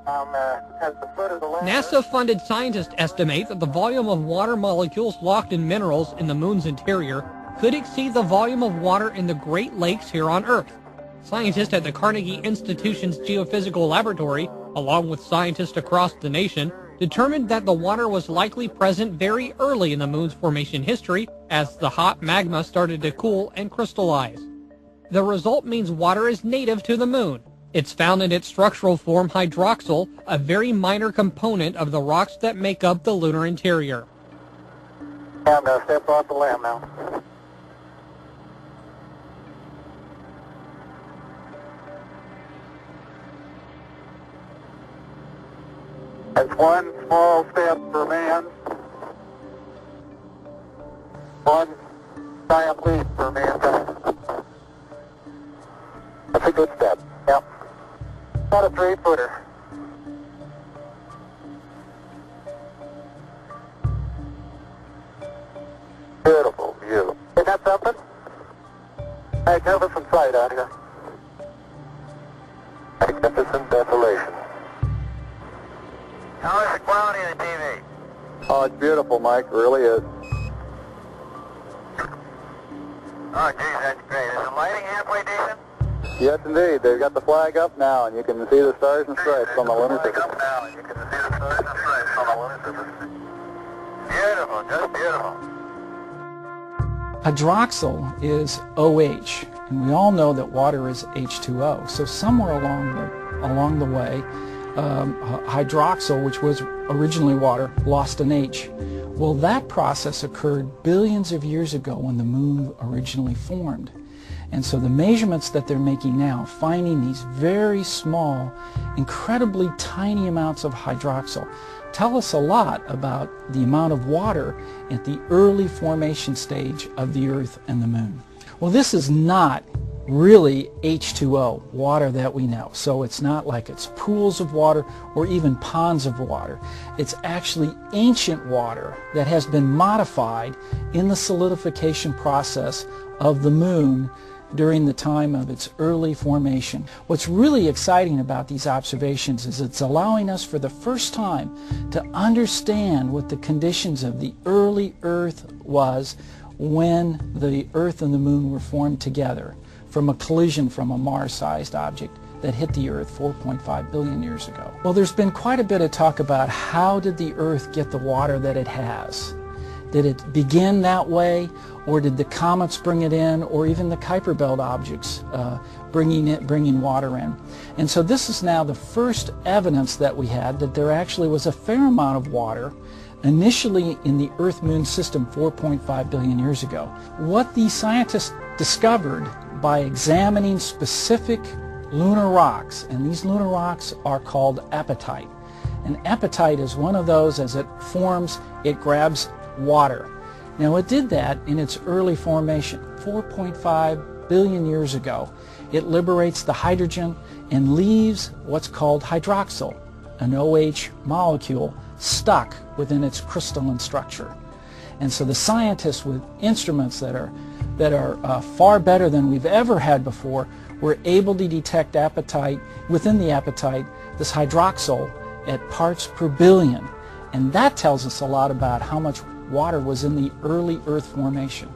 At the foot of the land. NASA-funded scientists estimate that the volume of water molecules locked in minerals in the moon's interior could exceed the volume of water in the Great Lakes here on Earth. Scientists at the Carnegie Institution's Geophysical Laboratory, along with scientists across the nation, determined that the water was likely present very early in the moon's formation history as the hot magma started to cool and crystallize. The result means water is native to the moon. It's found in its structural form hydroxyl, a very minor component of the rocks that make up the lunar interior. Yeah, I'm going to step off the limb now. That's one small step for man, one giant leap for mankind. That's a good step. Yep. About a 3-footer. Beautiful view. Isn't that something? Magnificent sight out here. Magnificent desolation. How is the quality of the TV? Oh, it's beautiful, Mike. It really is. Oh, geez, that's great. Is the lighting halfway decent? Yes, indeed. They've got the flag up now, and you can see the stars and stripes on the lunar surface. Up now, and you can see the stars and stripes on the lunar surface. Beautiful, just beautiful. Hydroxyl is OH, and we all know that water is H2O. So somewhere along the way, hydroxyl, which was originally water, lost an H. Well, that process occurred billions of years ago when the moon originally formed. And so the measurements that they're making now, finding these very small, incredibly tiny amounts of hydroxyl, tell us a lot about the amount of water at the early formation stage of the Earth and the moon. Well, this is not really H2O, water that we know. So it's not like it's pools of water or even ponds of water. It's actually ancient water that has been modified in the solidification process of the moon during the time of its early formation. What's really exciting about these observations is it's allowing us for the first time to understand what the conditions of the early Earth was when the Earth and the moon were formed together from a collision from a Mars-sized object that hit the Earth 4.5 billion years ago. Well, there's been quite a bit of talk about how did the Earth get the water that it has. Did it begin that way, or did the comets bring it in, or even the Kuiper Belt objects bringing water in? And so this is now the first evidence that we had that there actually was a fair amount of water initially in the Earth-Moon system 4.5 billion years ago. What these scientists discovered by examining specific lunar rocks, and these lunar rocks are called apatite. And apatite is one of those, as it forms, it grabs water. Now it did that in its early formation, 4.5 billion years ago. It liberates the hydrogen and leaves what's called hydroxyl, an OH molecule, stuck within its crystalline structure. And so the scientists, with instruments that are far better than we've ever had before, were able to detect apatite within the apatite, this hydroxyl, at parts per billion. And that tells us a lot about how much water was in the early Earth formation.